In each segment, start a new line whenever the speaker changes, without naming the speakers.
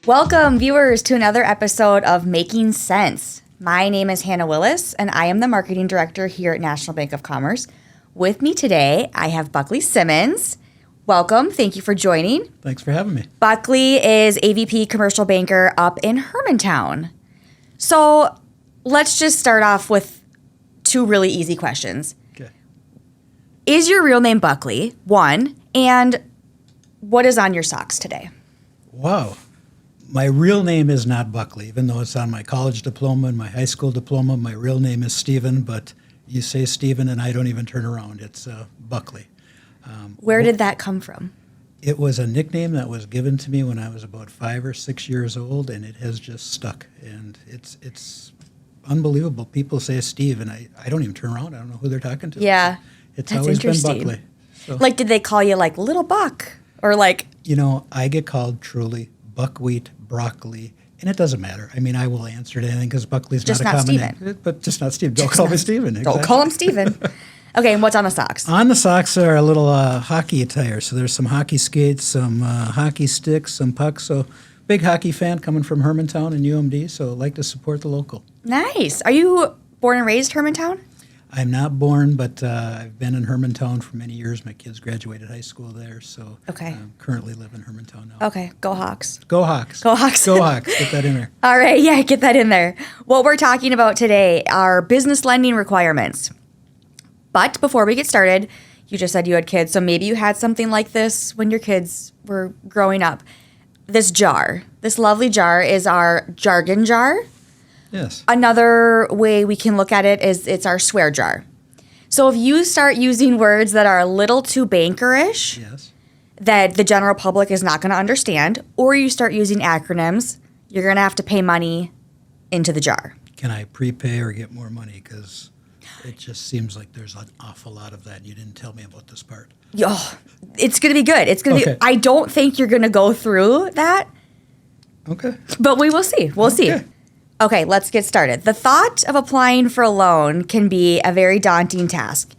Welcome, viewers, to another episode of Making Sense. My name is Hannah Willis, and I am the Marketing Director here at National Bank of Commerce. With me today, I have Buckley Simmons. Welcome. Thank you for joining.
Thanks for having me.
Buckley is AVP Commercial Banker up in Hermantown. So let's just start off with two really easy questions.
Okay.
Is your real name Buckley? One. And what is on your socks today?
Wow. My real name is not Buckley, even though it's on my college diploma and my high school diploma. My real name is Stephen, but you say Stephen and I don't even turn around. It's Buckley.
Where did that come from?
It was a nickname that was given to me when I was about 5 or 6 years old, and it has just stuck. And it's unbelievable. People say Steve, and I don't even turn around. I don't know who they're talking to.
Yeah.
It's
that's
always been
interesting.
Buckley. So,
Like, did they call you like Little Buck? Or like,
I get called truly buckwheat, broccoli, and it doesn't matter. I mean, I will answer to anything because Buckley's
Just
not a
not
common
Stephen.
name. But just not Stephen. Don't call me Stephen.
don't
Exactly.
call him Stephen. Okay, and what's on the socks?
On the socks are a little hockey attire. So there's some hockey skates, some hockey sticks, some pucks. So big hockey fan coming from Hermantown and UMD, so like to support the local.
Nice. Are you born and raised Hermantown?
I'm not born, but I've been in Hermantown for many years. My kids graduated high school there, so
Okay.
currently live in Hermantown now.
Okay, go Hawks.
Go Hawks.
Go Hawks.
Go Hawks. Get that in there.
All right, yeah, get that in there. What we're talking about today are business lending requirements. But before we get started, you just said you had kids, so maybe you had something like this when your kids were growing up. This jar, this lovely jar is our Jargon Jar.
Yes.
Another way we can look at it is it's our swear jar. So if you start using words that are a little too bankerish,
Yes.
that the general public is not going to understand, or you start using acronyms, you're going to have to pay money into the jar.
Can I prepay or get more money? Because it just seems like there's an awful lot of that. You didn't tell me about this part.
Oh, it's going to be good. It's going to
Okay.
be, I don't think you're going to go through that,
Okay.
but we will see. We'll see.
Okay.
Okay, let's get started. The thought of applying for a loan can be a very daunting task.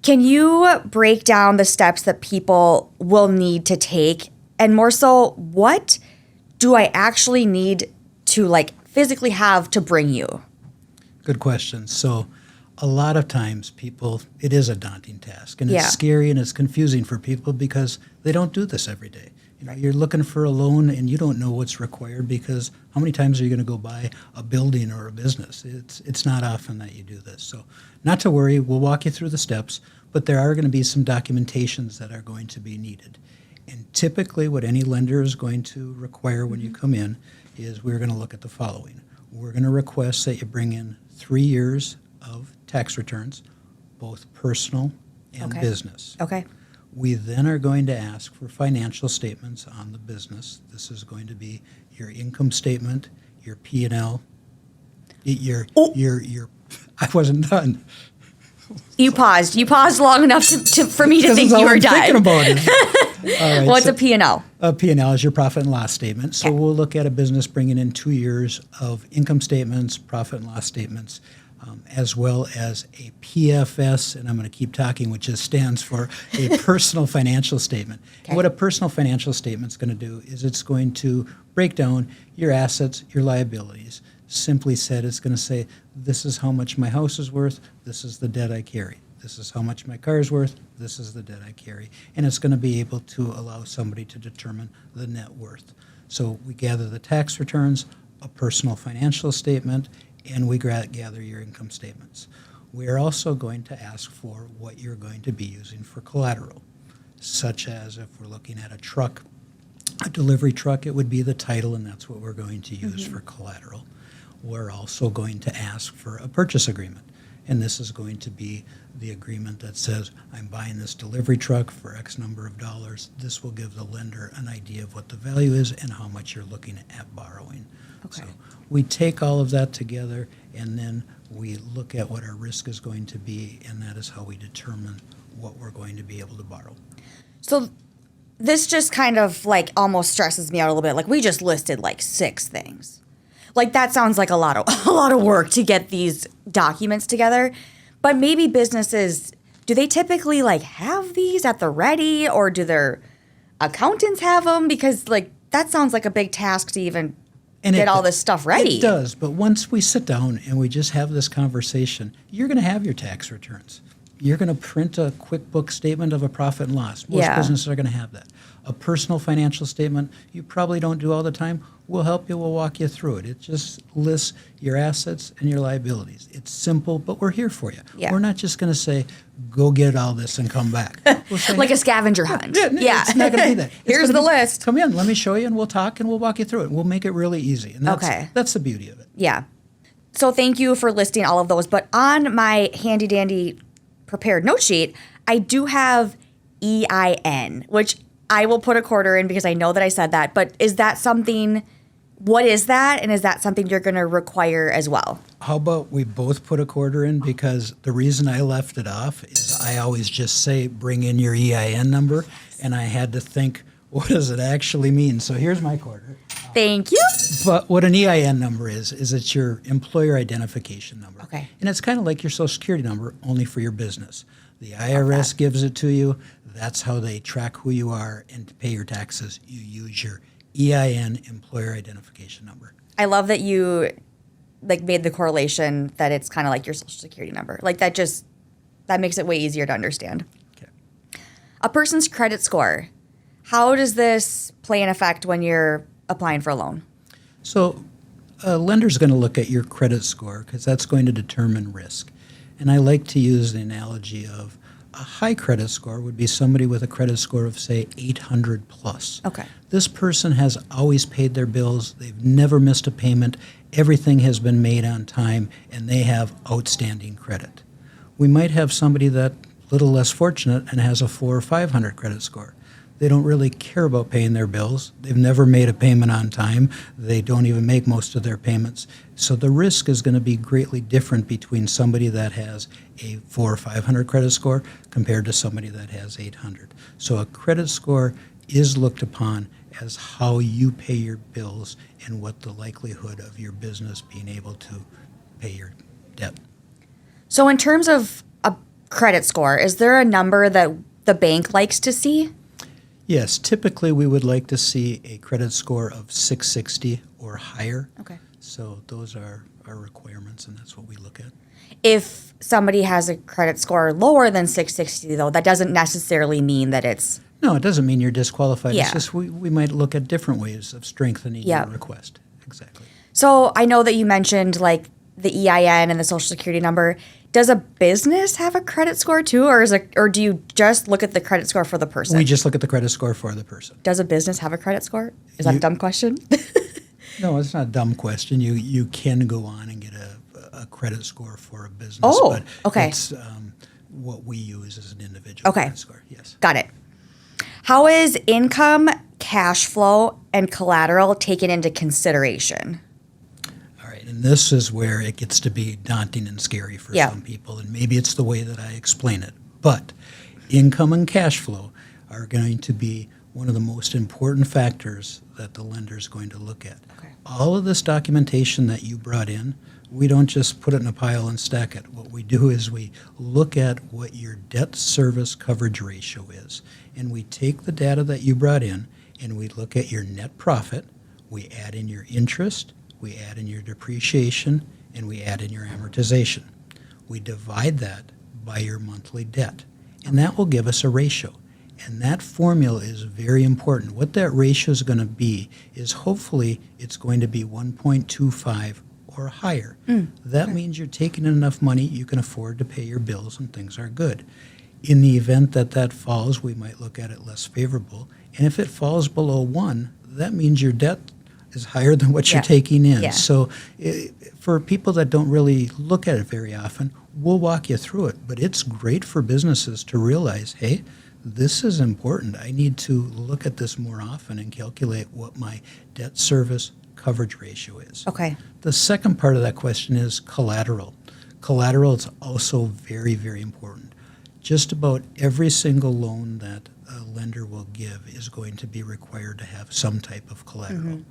Can you break down the steps that people will need to take? And more so, what do I actually need to physically have to bring you?
Good question. So a lot of times it is a daunting task, and
Yeah.
it's scary and it's confusing for people because they don't do this every day. You're looking for a loan and you don't know what's required because how many times are you going to go buy a building or a business? It's not often that you do this. So not to worry, we'll walk you through the steps, but there are going to be some documentations that are going to be needed. And typically what any lender is going to require when you come in is we're going to look at the following. We're going to request that you bring in 3 years of tax returns, both personal and
Okay.
business.
Okay.
We then are going to ask for financial statements on the business. This is going to be your income statement, your P&L, your I wasn't done.
You paused. You paused long enough for me to think
This is all
you were
I'm thinking
done.
about it. All right,
What's
so
a P&L?
a P&L is your profit and loss statement. So
Okay.
we'll look at a business bringing in 2 years of income statements, profit and loss statements, as well as a PFS, and I'm going to keep talking, which stands for a personal financial statement.
Okay.
What a personal financial statement is going to do is it's going to break down your assets, your liabilities. Simply said, it's going to say, this is how much my house is worth, this is the debt I carry. This is how much my car is worth, this is the debt I carry. And it's going to be able to allow somebody to determine the net worth. So we gather the tax returns, a personal financial statement, and we gather your income statements. We are also going to ask for what you're going to be using for collateral, such as if we're looking at a truck, a delivery truck, it would be the title, and that's what we're going to use for collateral. We're also going to ask for a purchase agreement, and this is going to be the agreement that says, I'm buying this delivery truck for X number of dollars. This will give the lender an idea of what the value is and how much you're looking at borrowing.
Okay.
So we take all of that together, and then we look at what our risk is going to be, and that is how we determine what we're going to be able to borrow.
So this just kind of almost stresses me out a little bit. We just listed 6 things. That sounds like a lot of work to get these documents together. But maybe businesses, do they typically have these at the ready, or do their accountants have them? Because that sounds like a big task to even
And
get all this stuff ready.
It does, but once we sit down and we just have this conversation, you're going to have your tax returns. You're going to print a QuickBooks statement of a profit and loss. Most businesses are going to have that. A personal financial statement, you probably don't do all the time. We'll help you. We'll walk you through it. It just lists your assets and your liabilities. It's simple, but we're here for you.
Yeah.
We're not just going to say, go get all this and come back. We'll say,
Like a scavenger hunt.
Yeah. It's not going to be that. It's
Here's
gonna
the
be,
list.
Come in, let me show you, and we'll talk, and we'll walk you through it. We'll make it really easy. And that's the beauty of it.
Yeah. So thank you for listing all of those. But on my handy dandy prepared note sheet, I do have EIN, which I will put a quarter in because I know that I said that. But is that something, what is that? And is that something you're going to require as well?
How about we both put a quarter in? Because the reason I left it off is I always just say, bring in your EIN number. And I had to think, what does it actually mean? So here's my quarter.
Thank you.
But what an EIN number is it's your employer identification number.
Okay.
And it's kind of like your Social Security number, only for your business. The IRS gives it to you. That's how they track who you are and to pay your taxes. You use your EIN, employer identification number.
I love that you made the correlation that it's kind of like your Social Security number. That makes it way easier to understand.
Okay.
A person's credit score. How does this play in effect when you're applying for a loan?
So a lender's going to look at your credit score because that's going to determine risk. And I like to use the analogy of a high credit score would be somebody with a credit score of, say, 800 plus.
Okay.
This person has always paid their bills. They've never missed a payment. Everything has been made on time, and they have outstanding credit. We might have somebody that's a little less fortunate and has a 400 or 500 credit score. They don't really care about paying their bills. They've never made a payment on time. They don't even make most of their payments. So the risk is going to be greatly different between somebody that has a 400 or 500 credit score compared to somebody that has 800. So a credit score is looked upon as how you pay your bills and what the likelihood of your business being able to pay your debt.
So in terms of a credit score, is there a number that the bank likes to see?
Yes, typically we would like to see a credit score of 660 or higher.
Okay.
So those are our requirements, and that's what we look at.
If somebody has a credit score lower than 660, though, that doesn't necessarily mean that it's...
No, it doesn't mean you're disqualified.
Yeah.
It's just we might look at different ways of strengthening your request. Exactly.
So I know that you mentioned the EIN and the Social Security number. Does a business have a credit score too, or do you just look at the credit score for the person?
We just look at the credit score for the person.
Does a business have a credit score? Is that a dumb question?
No, it's not a dumb question. You can go on and get a credit score for a business.
Oh,
but
okay.
It's what we use as an individual credit score. Yes.
Got it. How is income, cash flow, and collateral taken into consideration?
All right, and this is where it gets to be daunting and scary for some people, and maybe it's the way that I explain it. But income and cash flow are going to be one of the most important factors that the lender is going to look at.
Okay.
All of this documentation that you brought in, we don't just put it in a pile and stack it. What we do is we look at what your debt service coverage ratio is, and we take the data that you brought in, and we look at your net profit, we add in your interest, we add in your depreciation, and we add in your amortization. We divide that by your monthly debt, and that will give us a ratio. And that formula is very important. What that ratio is going to be is hopefully it's going to be 1.25 or higher. That means you're taking in enough money you can afford to pay your bills and things are good. In the event that that falls, we might look at it less favorable. And if it falls below 1, that means your debt is higher than what you're taking in.
Yeah.
So for people that don't really look at it very often, we'll walk you through it. But it's great for businesses to realize, hey, this is important. I need to look at this more often and calculate what my debt service coverage ratio is.
Okay.
The second part of that question is collateral. Collateral is also very, very important. Just about every single loan that a lender will give is going to be required to have some type of collateral.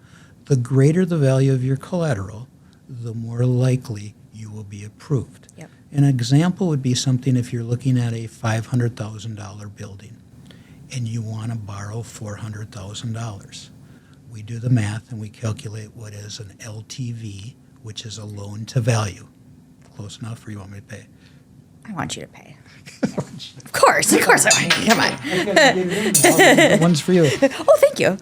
The greater the value of your collateral, the more likely you will be approved.
Yep.
An example would be something if you're looking at a $500,000 building and you want to borrow $400,000. we do the math and we calculate what is an LTV, which is a loan to value. Close enough, or you want me to pay?
I want you to pay. Of course I want you. Come on.
One's for you.
Oh, thank you.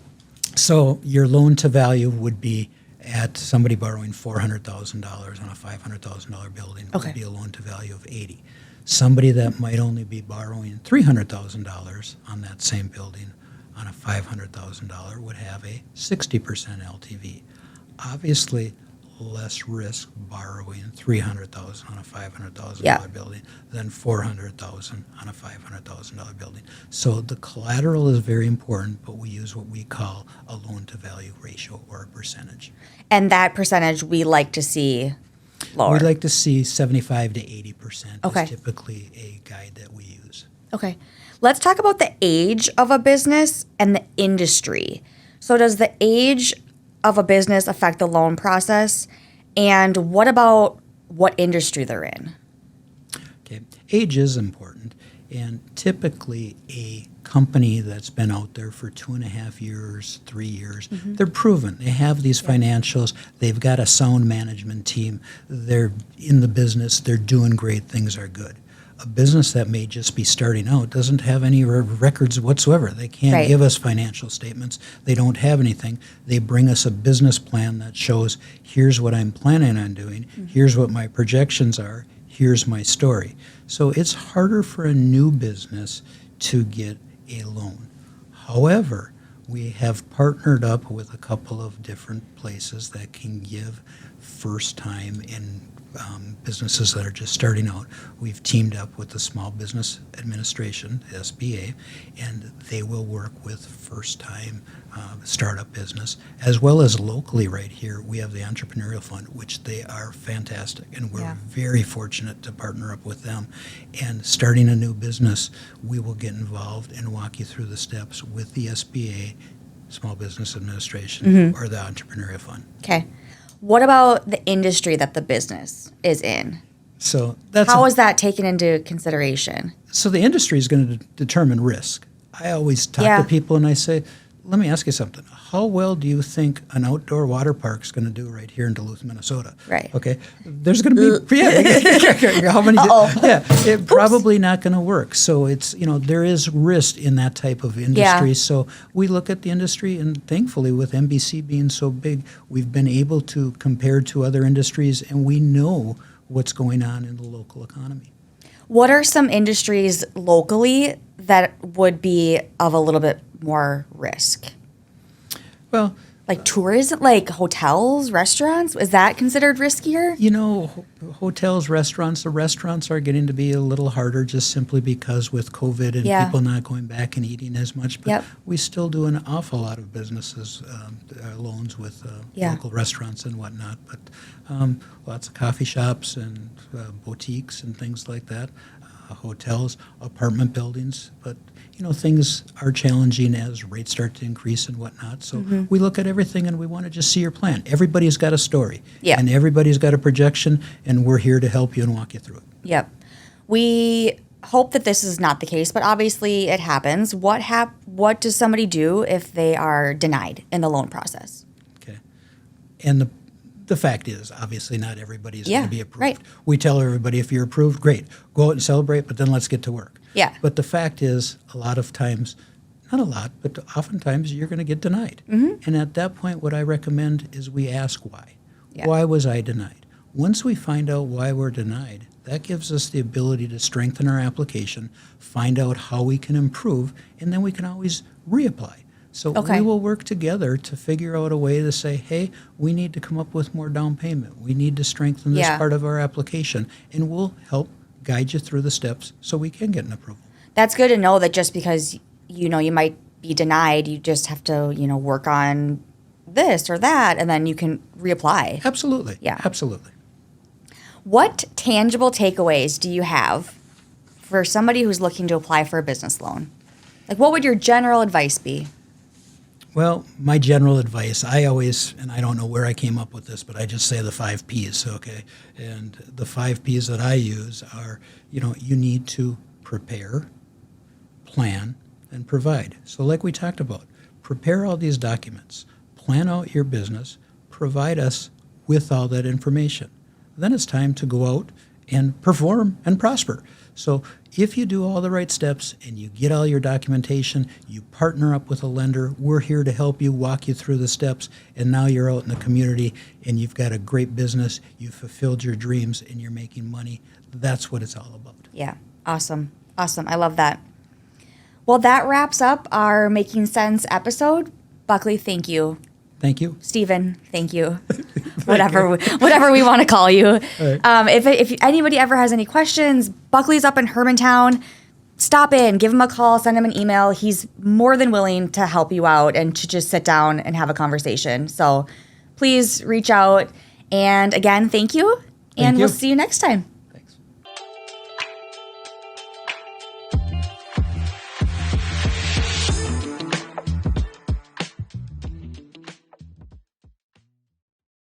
So your loan to value would be at somebody borrowing $400,000 on a $500,000 building
Okay.
would be a loan to value of 80. Somebody that might only be borrowing $300,000 on that same building on a $500,000 would have a 60% LTV. Obviously, less risk borrowing $300,000 on a $500,000
Yeah.
building than $400,000 on a $500,000 building. So the collateral is very important, but we use what we call a loan to value ratio or a percentage.
And that percentage we like to see lower.
We like to see 75 to 80%
Okay.
is typically a guide that we use.
Okay. Let's talk about the age of a business and the industry. So does the age of a business affect the loan process? And what about what industry they're in?
Okay, age is important, and typically a company that's been out there for 2.5 years, 3 years, they're proven. They have these financials. They've got a sound management team. They're in the business. They're doing great. Things are good. A business that may just be starting out doesn't have any records whatsoever. They can't
Right.
give us financial statements. They don't have anything. They bring us a business plan that shows, here's what I'm planning on doing, here's what my projections are, here's my story. So it's harder for a new business to get a loan. However, we have partnered up with a couple of different places that can give first time in businesses that are just starting out. We've teamed up with the Small Business Administration, SBA, and they will work with first-time startup business, as well as locally right here, we have the Entrepreneurial Fund, which they are fantastic, and we're
Yeah.
very fortunate to partner up with them. And starting a new business, we will get involved and walk you through the steps with the SBA, Small Business Administration, or the Entrepreneurial Fund.
Okay. What about the industry that the business is in?
So that's
How is that taken into consideration?
So the industry is going to determine risk. I always talk
Yeah.
to people and I say, let me ask you something. How well do you think an outdoor water park is going to do right here in Duluth, Minnesota?
Right.
Okay. There's going to be, how many? It probably not going to work. So it's, there is risk in that type of industry.
Yeah.
So we look at the industry, and thankfully with NBC being so big, we've been able to compare to other industries, and we know what's going on in the local economy.
What are some industries locally that would be of a little bit more risk?
Well,
Like tourism, like hotels, restaurants? Is that considered riskier?
Hotels, restaurants, the restaurants are getting to be a little harder just simply because with COVID and
Yeah.
people not going back and eating as much. But
Yep.
we still do an awful lot of businesses, loans with
Yeah.
local restaurants and whatnot. But lots of coffee shops and boutiques and things like that, hotels, apartment buildings. But things are challenging as rates start to increase and whatnot. So we look at everything and we want to just see your plan. Everybody's got a story.
Yeah.
And everybody's got a projection, and we're here to help you and walk you through it.
Yep. We hope that this is not the case, but obviously it happens. What does somebody do if they are denied in the loan process?
Okay. And the fact is, obviously, not everybody is
Yeah,
going to be approved.
right.
We tell everybody, if you're approved, great. Go out and celebrate, but then let's get to work.
Yeah.
But the fact is, a lot of times, not a lot, but oftentimes you're going to get denied. And at that point, what I recommend is we ask why.
Yeah.
Why was I denied? Once we find out why we're denied, that gives us the ability to strengthen our application, find out how we can improve, and then we can always reapply. So
Okay.
we will work together to figure out a way to say, hey, we need to come up with more down payment. We need to strengthen this
Yeah.
part of our application, and we'll help guide you through the steps so we can get an approval.
That's good to know that just because, you might be denied, you just have to, work on this or that, and then you can reapply.
Absolutely.
Yeah.
Absolutely.
What tangible takeaways do you have for somebody who's looking to apply for a business loan? Like, what would your general advice be?
Well, my general advice, I always, and I don't know where I came up with this, but I just say the 5 Ps, okay? And the 5 Ps that I use are, you need to prepare, plan, and provide. So like we talked about, prepare all these documents, plan out your business, provide us with all that information. Then it's time to go out and perform and prosper. So if you do all the right steps and you get all your documentation, you partner up with a lender, we're here to help you, walk you through the steps, and now you're out in the community and you've got a great business, you've fulfilled your dreams, and you're making money. That's what it's all about.
Yeah, awesome. Awesome. I love that. Well, that wraps up our Making Sense episode. Buckley, thank you.
Thank you.
Stephen, thank you. whatever we want to call you.
Right.
If anybody ever has any questions, Buckley's up in Hermantown. Stop in, give him a call, send him an email. He's more than willing to help you out and to just sit down and have a conversation. So please reach out. And again, thank you. And we'll see you next time.